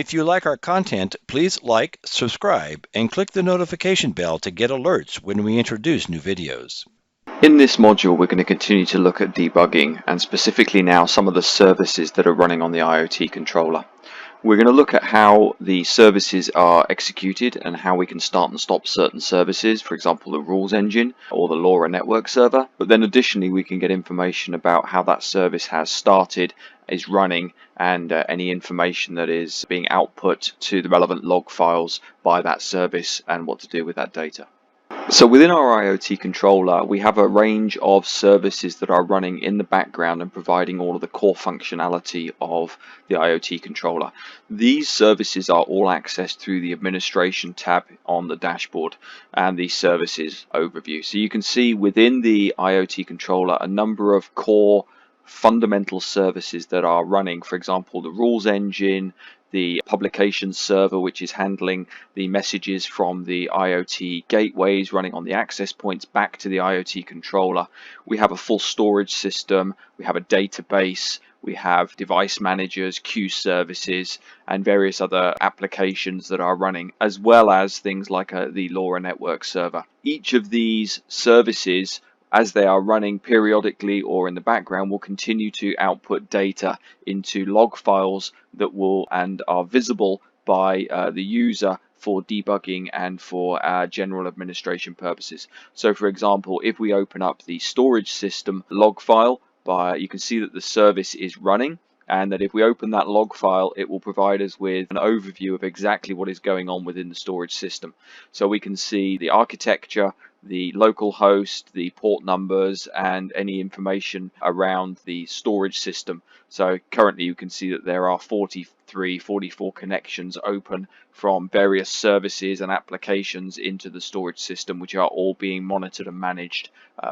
If you like our content, please like, subscribe, and click the notification bell to get alerts when we introduce new videos. In this module, we're going to continue to look at debugging, and specifically now some of the services that are running on the IoT controller. We're going to look at how the services are executed and how we can start and stop certain services, for example the rules engine or the LoRa network server. But then additionally we can get information about how that service has started, is running, and any information that is being output to the relevant log files by that service and what to do with that data. So within our IoT controller, we have a range of services that are running in the background and providing all of the core functionality of the IoT controller. These services are all accessed through the administration tab on the dashboard and the services overview. So you can see within the IoT controller a number of core fundamental services that are running, for example the rules engine, the publication server, which is handling the messages from the IoT gateways running on the access points back to the IoT controller. We have a full storage system, we have a database, we have device managers, queue services, and various other applications that are running, as well as things like the LoRa network server. Each of these services, as they are running periodically or in the background, will continue to output data into log files that will and are visible by the user for debugging and for general administration purposes. So for example, if we open up the storage system log file, you can see that the service is running, and that if we open that log file, it will provide us with an overview of exactly what is going on within the storage system. So we can see the architecture, the local host, the port numbers, and any information around the storage system. So currently you can see that there are 44 connections open from various services and applications into the storage system, which are all being monitored and managed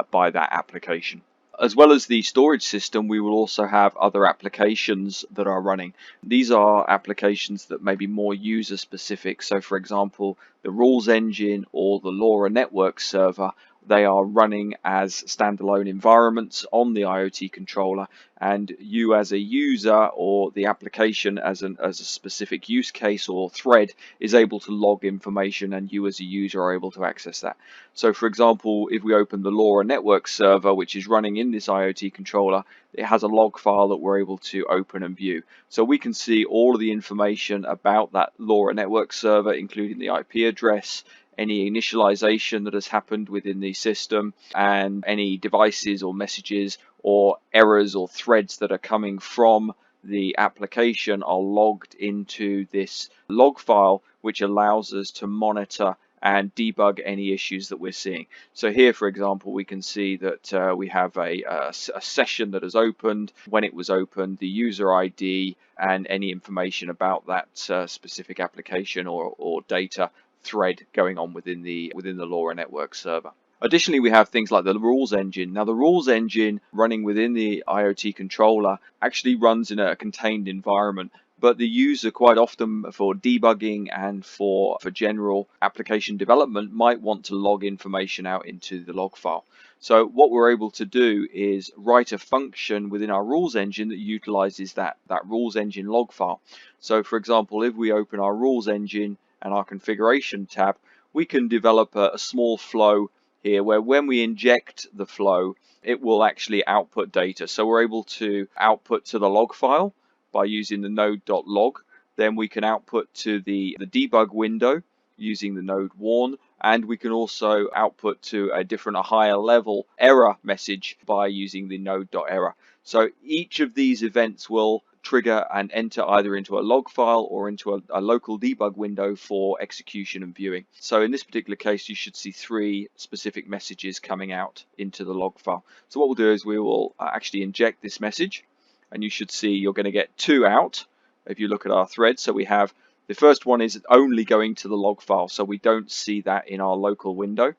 by that application. As well as the storage system, we will also have other applications that are running. These are applications that may be more user specific. So for example, the rules engine or the LoRa network server, they are running as standalone environments on the IoT controller, and you as a user or the application as a specific use case or thread is able to log information, and you as a user are able to access that. So for example, if we open the LoRa network server, which is running in this IoT controller, it has a log file that we're able to open and view. So we can see all of the information about that LoRa network server, including the IP address, any initialization that has happened within the system, and any devices or messages or errors or threads that are coming from the application are logged into this log file, which allows us to monitor and debug any issues that we're seeing. So here, for example, we can see that we have a session that has opened, when it was opened, the user ID, and any information about that specific application or data thread going on within the LoRa network server. Additionally, we have things like the rules engine. Now, the rules engine running within the IoT controller actually runs in a contained environment, but the user quite often for debugging and for general application development might want to log information out into the log file. So what we're able to do is write a function within our rules engine that utilizes that rules engine log file. So for example, if we open our rules engine and our configuration tab, we can develop a small flow here where when we inject the flow, it will actually output data. So we're able to output to the log file by using the node.log. Then we can output to the debug window using the node warn, and we can also output to a higher level error message by using the node.error. So each of these events will trigger and enter either into a log file or into a local debug window for execution and viewing. So in this particular case, you should see 3 specific messages coming out into the log file. So what we'll do is we will actually inject this message, and you should see you're going to get 2 out if you look at our thread. So we have the first one is only going to the log file, so we don't see that in our local window.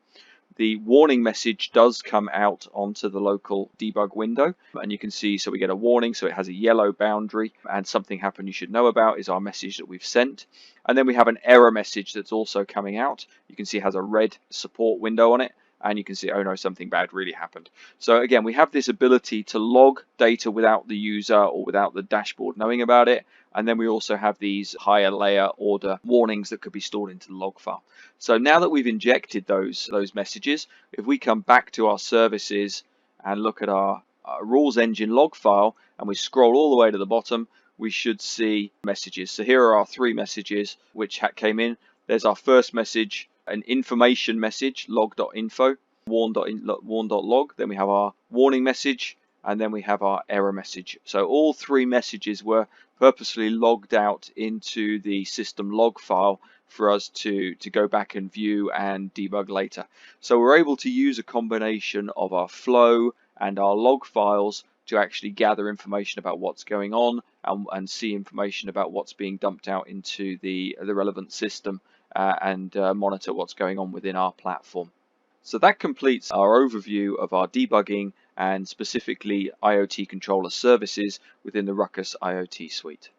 The warning message does come out onto the local debug window, and you can see, so we get a warning, so it has a yellow boundary, and something happened you should know about is our message that we've sent. And then we have an error message that's also coming out. You can see it has a red support window on it, and you can see, oh no, something bad really happened. So again, we have this ability to log data without the user or without the dashboard knowing about it. And then we also have these higher layer order warnings that could be stored into the log file. So now that we've injected those messages, if we come back to our services and look at our rules engine log file, and we scroll all the way to the bottom, we should see messages. So here are our 3 messages which came in. There's our first message, an information message, log.info, warn.log. Then we have our warning message, and then we have our error message. So all 3 messages were purposely logged out into the system log file for us to go back and view and debug later. So we're able to use a combination of our flow and our log files to actually gather information about what's going on and see information about what's being dumped out into the relevant system and monitor what's going on within our platform. So that completes our overview of our debugging and specifically IoT controller services within the RUCKUS IoT suite.